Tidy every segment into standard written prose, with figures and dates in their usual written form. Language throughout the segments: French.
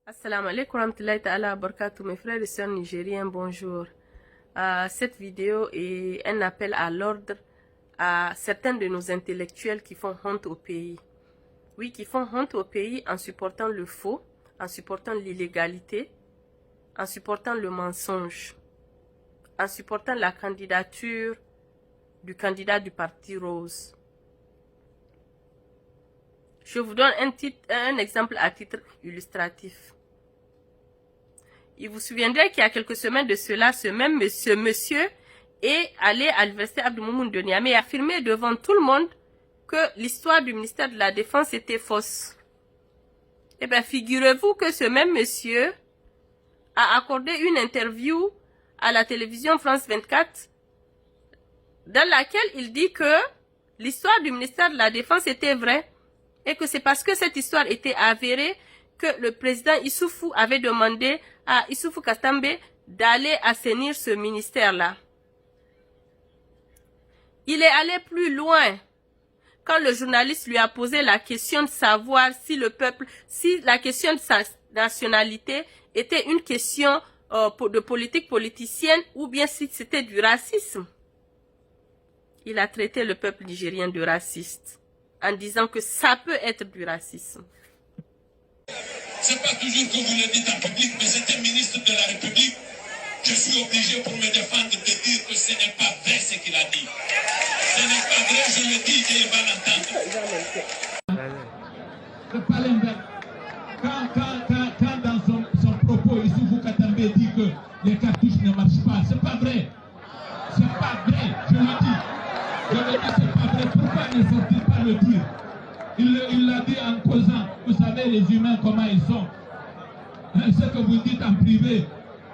Assalamu alaikum warahmatullahi ta'ala barakatuh, mes frères et sœurs nigériens, bonjour. Cette vidéo est un appel à l'ordre à certains de nos intellectuels qui font honte au pays. Oui, qui font honte au pays en supportant le faux, en supportant l'illégalité, en supportant le mensonge, en supportant la candidature du candidat du Parti Rose. Je vous donne un exemple à titre illustratif. Il vous souviendrait qu'il y a quelques semaines de cela, ce monsieur est allé à l'université Abdou Moumouni de Niamey et a affirmé devant tout le monde que l'histoire du ministère de la Défense était fausse. Eh bien, figurez-vous que ce même monsieur a accordé une interview à la télévision France 24 dans laquelle il dit que l'histoire du ministère de la Défense était vraie et que c'est parce que cette histoire était avérée que le président Issoufou avait demandé à Issoufou Katambe d'aller assainir ce ministère-là. Il est allé plus loin quand le journaliste lui a posé la question de savoir si la question de sa nationalité était une question de politique politicienne ou bien si c'était du racisme. Il a traité le peuple nigérien de raciste en disant que ça peut être du racisme. C'est pas toujours que vous le dites en public, mais c'est un ministre de la République. Je suis obligé pour me défendre de dire que ce n'est pas vrai ce qu'il a dit. Ce n'est pas vrai, je le dis et il va l'entendre. Le Palembert, quand dans son propos, Issoufou Katambe dit que les cartouches ne marchent pas, c'est pas vrai. C'est pas vrai, je le dis. Je le dis, c'est pas vrai. Pourquoi ne faut-il pas le dire? Il l'a dit en causant. Vous savez, les humains, comment ils sont. Ce que vous dites en privé,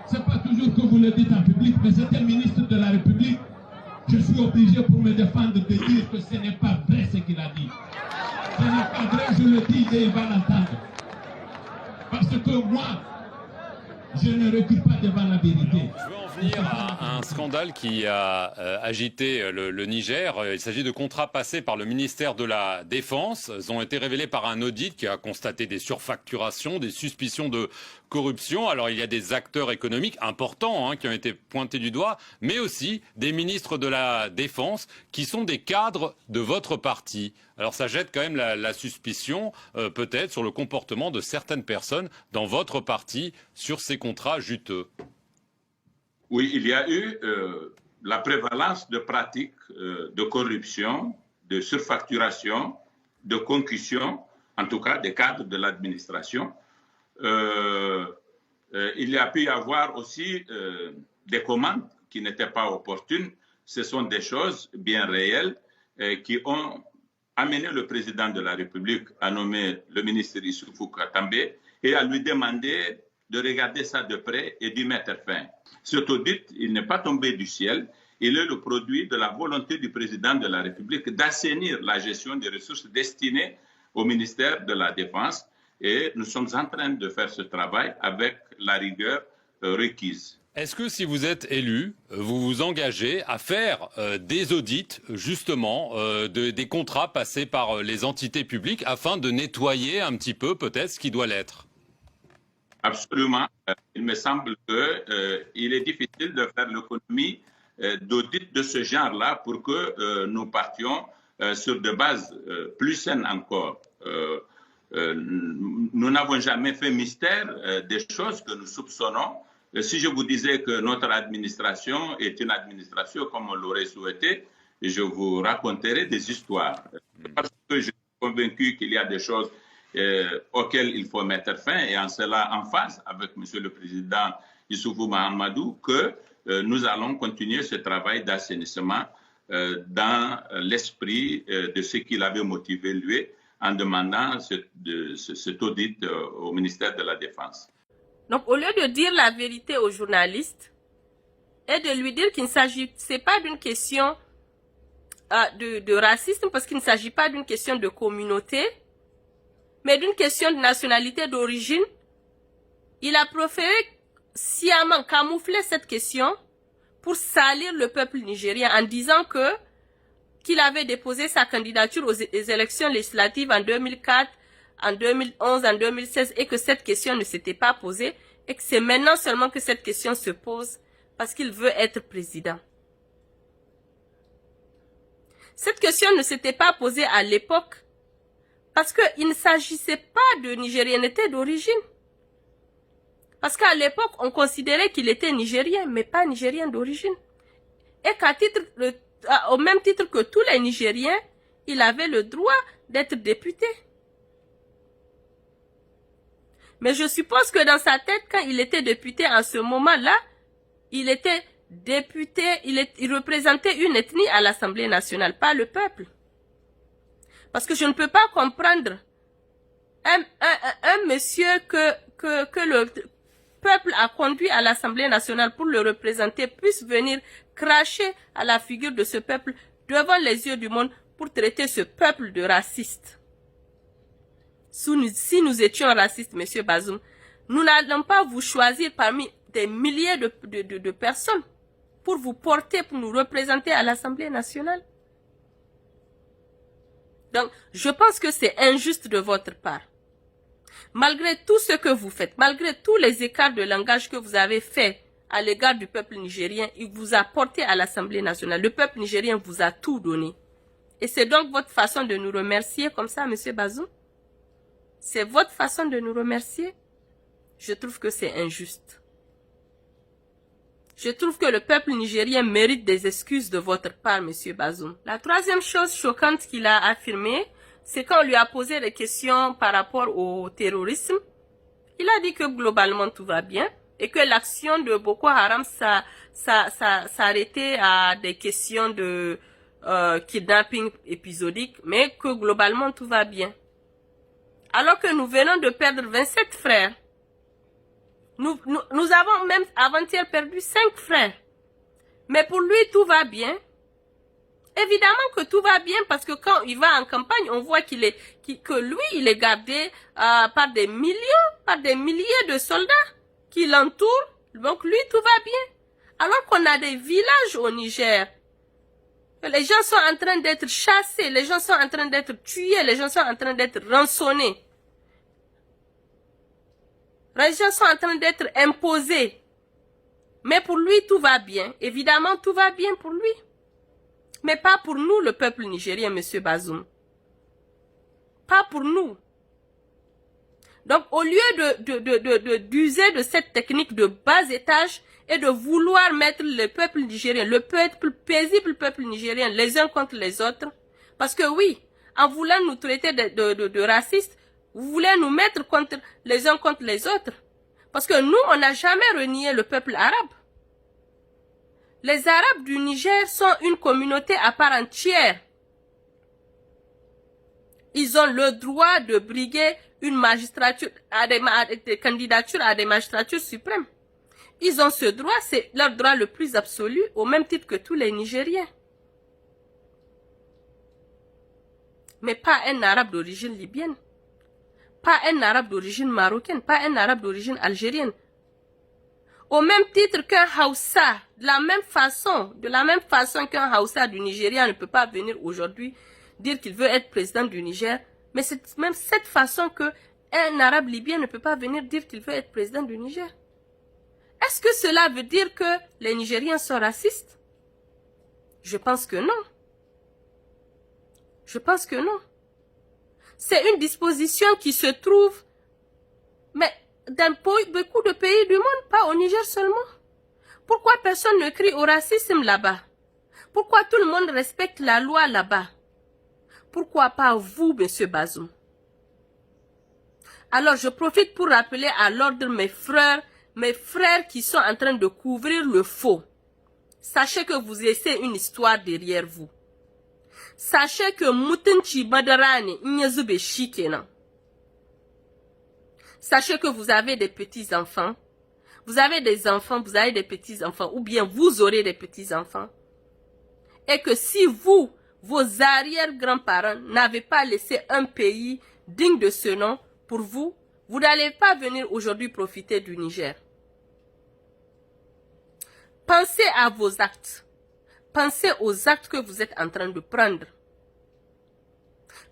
c'est pas toujours que vous le dites en public, mais c'est un ministre de la République. Je suis obligé pour me défendre de dire que ce n'est pas vrai ce qu'il a dit. Ce n'est pas vrai, je le dis et il va l'entendre. Parce que moi, je ne recule pas devant la vérité. Je veux en venir à un scandale qui a agité le Niger. Il s'agit de contrats passés par le ministère de la Défense. Ils ont été révélés par un audit qui a constaté des surfacturations, des suspicions de corruption. Alors il y a des acteurs économiques importants qui ont été pointés du doigt, mais aussi des ministres de la Défense qui sont des cadres de votre parti. Alors ça jette quand même la suspicion peut-être sur le comportement de certaines personnes dans votre parti sur ces contrats juteux. Oui, il y a eu la prévalence de pratiques de corruption, de surfacturation, de concussion, en tout cas des cadres de l'administration. Il y a pu y avoir aussi des commandes qui n'étaient pas opportunes. Ce sont des choses bien réelles qui ont amené le président de la République à nommer le ministre Issoufou Katambe et à lui demander de regarder ça de près et d'y mettre fin. Cet audit, il n'est pas tombé du ciel, il est le produit de la volonté du président de la République d'assainir la gestion des ressources destinées au ministère de la Défense et nous sommes en train de faire ce travail avec la rigueur requise. Est-ce que si vous êtes élu, vous vous engagez à faire des audits, justement, des contrats passés par les entités publiques afin de nettoyer un petit peu peut-être ce qui doit l'être? Absolument. Il me semble qu'il est difficile de faire l'économie d'audits de ce genre-là pour que nous partions sur des bases plus saines encore. Nous n'avons jamais fait mystère des choses que nous soupçonnons. Si je vous disais que notre administration est une administration comme on l'aurait souhaité, je vous raconterai des histoires. Parce que je suis convaincu qu'il y a des choses auxquelles il faut mettre fin et en cela en phase avec M. le Président Issoufou Mahamadou que nous allons continuer ce travail d'assainissement dans l'esprit de ce qu'il avait motivé lui en demandant cet audit au ministère de la Défense. Donc, au lieu de dire la vérité aux journalistes et de lui dire qu'il ne s'agissait pas d'une question de racisme, parce qu'il ne s'agit pas d'une question de communauté, mais d'une question de nationalité d'origine, il a préféré sciemment camoufler cette question pour salir le peuple nigérien en disant qu'il avait déposé sa candidature aux élections législatives en 2004, en 2011, en 2016 et que cette question ne s'était pas posée et que c'est maintenant seulement que cette question se pose parce qu'il veut être président. Cette question ne s'était pas posée à l'époque parce qu'il ne s'agissait pas de Nigérianité d'origine. Parce qu'à l'époque, on considérait qu'il était Nigérien, mais pas Nigérien d'origine. Et au même titre que tous les Nigériens, il avait le droit d'être député. Mais je suppose que dans sa tête, quand il était député en ce moment-là, il était député, il représentait une ethnie à l'Assemblée nationale, pas le peuple. Parce que je ne peux pas comprendre un monsieur que le peuple a conduit à l'Assemblée nationale pour le représenter puisse venir cracher à la figure de ce peuple devant les yeux du monde pour traiter ce peuple de raciste. Si nous étions racistes, monsieur Bazoum, nous n'allons pas vous choisir parmi des milliers de personnes pour vous porter, pour nous représenter à l'Assemblée nationale. Donc, je pense que c'est injuste de votre part. Malgré tout ce que vous faites, malgré tous les écarts de langage que vous avez faits à l'égard du peuple nigérien, il vous a porté à l'Assemblée nationale. Le peuple nigérien vous a tout donné. Et c'est donc votre façon de nous remercier comme ça, monsieur Bazoum? C'est votre façon de nous remercier? Je trouve que c'est injuste. Je trouve que le peuple nigérien mérite des excuses de votre part, monsieur Bazoum. La troisième chose choquante qu'il a affirmée, c'est quand on lui a posé des questions par rapport au terrorisme. Il a dit que globalement tout va bien et que l'action de Boko Haram s'arrêtait à des questions de kidnapping épisodique, mais que globalement tout va bien. Alors que nous venons de perdre 27 frères. Nous avons même avant-hier perdu 5 frères. Mais pour lui, tout va bien. Évidemment que tout va bien parce que quand il va en campagne, on voit que lui, il est gardé par des milliers de soldats qui l'entourent. Donc lui, tout va bien. Alors qu'on a des villages au Niger. Les gens sont en train d'être chassés, les gens sont en train d'être tués, les gens sont en train d'être rançonnés. Les gens sont en train d'être imposés. Mais pour lui, tout va bien. Évidemment, tout va bien pour lui. Mais pas pour nous, le peuple nigérien, monsieur Bazoum. Pas pour nous. Donc, au lieu d'user de cette technique de bas étage et de vouloir mettre le peuple nigérien, le paisible peuple nigérien, les uns contre les autres, parce que oui, en voulant nous traiter de racistes, vous voulez nous mettre les uns contre les autres. Parce que nous, on n'a jamais renié le peuple arabe. Les Arabes du Niger sont une communauté à part entière. Ils ont le droit de briguer une magistrature, des candidatures à des magistratures suprêmes. Ils ont ce droit, c'est leur droit le plus absolu, au même titre que tous les Nigériens. Mais pas un Arabe d'origine libyenne. Pas un Arabe d'origine marocaine, pas un Arabe d'origine algérienne. Au même titre qu'un Hausa, de la même façon qu'un Hausa du Nigeria ne peut pas venir aujourd'hui dire qu'il veut être président du Niger, mais c'est même cette façon qu'un Arabe libyen ne peut pas venir dire qu'il veut être président du Niger. Est-ce que cela veut dire que les Nigériens sont racistes? Je pense que non. Je pense que non. C'est une disposition qui se trouve, mais dans beaucoup de pays du monde, pas au Niger seulement. Pourquoi personne ne crie au racisme là-bas? Pourquoi tout le monde respecte la loi là-bas? Pourquoi pas vous, monsieur Bazoum? Alors, je profite pour rappeler à l'ordre mes frères qui sont en train de couvrir le faux. Sachez que vous laissez une histoire derrière vous. Sachez que Moutenchi Badarani Nyazube Shikenan. Sachez que vous avez des petits-enfants. Vous avez des enfants, vous avez des petits-enfants, ou bien vous aurez des petits-enfants. Et que si vous, vos arrière-grands-parents, n'avez pas laissé un pays digne de ce nom pour vous, vous n'allez pas venir aujourd'hui profiter du Niger. Pensez à vos actes. Pensez aux actes que vous êtes en train de prendre.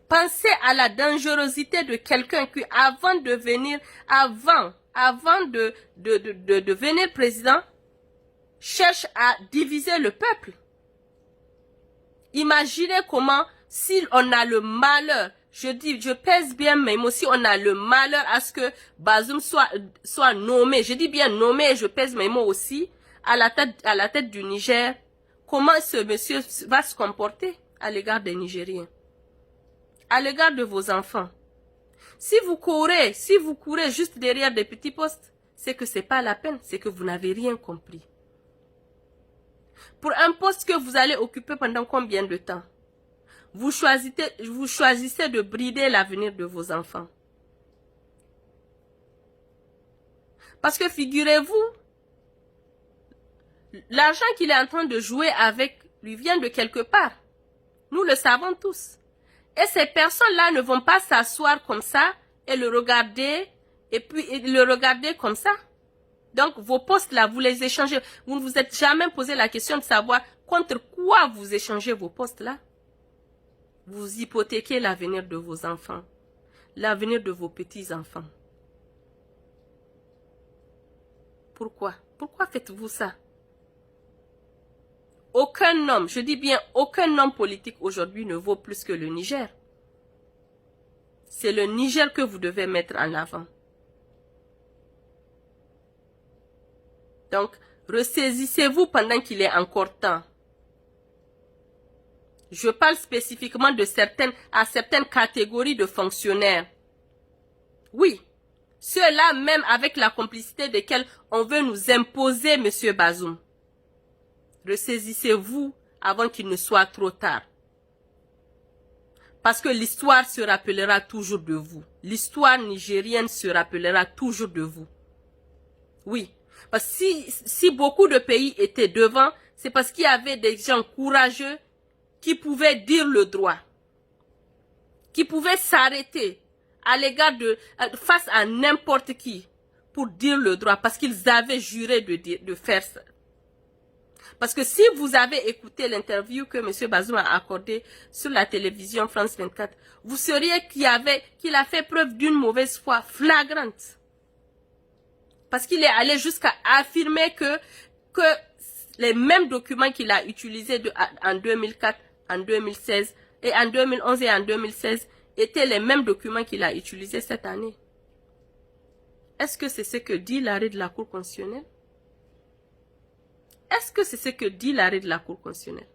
Pensez à la dangerosité de quelqu'un qui, avant de venir, avant de devenir président, cherche à diviser le peuple. Imaginez comment, si on a le malheur, je pèse bien mes mots, si on a le malheur à ce que Bazoum soit nommé, je dis bien nommé et je pèse mes mots aussi, à la tête du Niger, comment ce monsieur va se comporter à l'égard des Nigériens, à l'égard de vos enfants. Si vous courez juste derrière des petits postes, c'est que c'est pas la peine, c'est que vous n'avez rien compris. Pour un poste que vous allez occuper pendant combien de temps? Vous choisissez de brider l'avenir de vos enfants. Parce que figurez-vous, l'argent qu'il est en train de jouer avec lui vient de quelque part. Nous le savons tous. Et ces personnes-là ne vont pas s'asseoir comme ça et le regarder, comme ça. Donc, vos postes-là, vous les échangez. Vous ne vous êtes jamais posé la question de savoir contre quoi vous échangez vos postes-là. Vous hypothéquez l'avenir de vos enfants, l'avenir de vos petits-enfants. Pourquoi? Pourquoi faites-vous ça? Aucun homme, je dis bien aucun homme politique aujourd'hui ne vaut plus que le Niger. C'est le Niger que vous devez mettre en avant. Donc, ressaisissez-vous pendant qu'il est encore temps. Je parle spécifiquement de certaines catégories de fonctionnaires. Oui, ceux-là même avec la complicité desquels on veut nous imposer M. Bazoum. Ressaisissez-vous avant qu'il ne soit trop tard. Parce que l'histoire se rappellera toujours de vous. L'histoire nigérienne se rappellera toujours de vous. Oui. Parce que si beaucoup de pays étaient devant, c'est parce qu'il y avait des gens courageux qui pouvaient dire le droit, qui pouvaient s'arrêter à l'égard face à n'importe qui pour dire le droit, parce qu'ils avaient juré de faire ça. Parce que si vous avez écouté l'interview que M. Bazoum a accordée sur la télévision France 24, vous sauriez qu'il a fait preuve d'une mauvaise foi flagrante. Parce qu'il est allé jusqu'à affirmer que les mêmes documents qu'il a utilisés en 2004, en 2016, et en 2011 et en 2016 étaient les mêmes documents qu'il a utilisés cette année. Est-ce que c'est ce que dit l'arrêt de la Cour constitutionnelle? Est-ce que c'est ce que dit l'arrêt de la Cour constitutionnelle?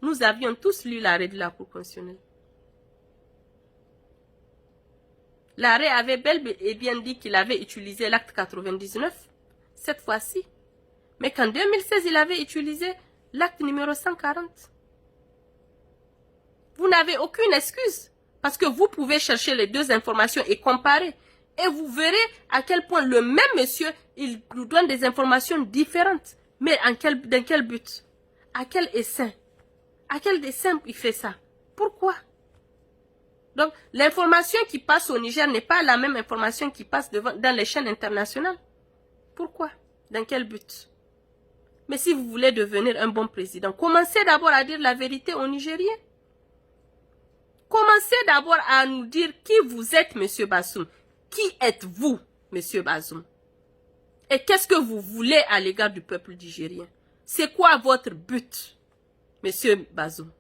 Nous avions tous lu l'arrêt de la Cour constitutionnelle. L'arrêt avait bel et bien dit qu'il avait utilisé l'acte 99, cette fois-ci. Mais qu'en 2016, il avait utilisé l'acte numéro 140. Vous n'avez aucune excuse, parce que vous pouvez chercher les deux informations et comparer. Et vous verrez à quel point le même monsieur, il nous donne des informations différentes. Mais dans quel but? À quel essaim? À quel dessein il fait ça? Pourquoi? Donc, l'information qui passe au Niger n'est pas la même information qui passe dans les chaînes internationales. Pourquoi? Dans quel but? Mais si vous voulez devenir un bon président, commencez d'abord à dire la vérité aux Nigériens. Commencez d'abord à nous dire qui vous êtes, M. Bazoum. Qui êtes-vous, M. Bazoum? Et qu'est-ce que vous voulez à l'égard du peuple nigérien? C'est quoi votre but, M. Bazoum?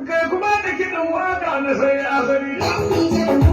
Kai kuma da kiɗan waka na sai asali.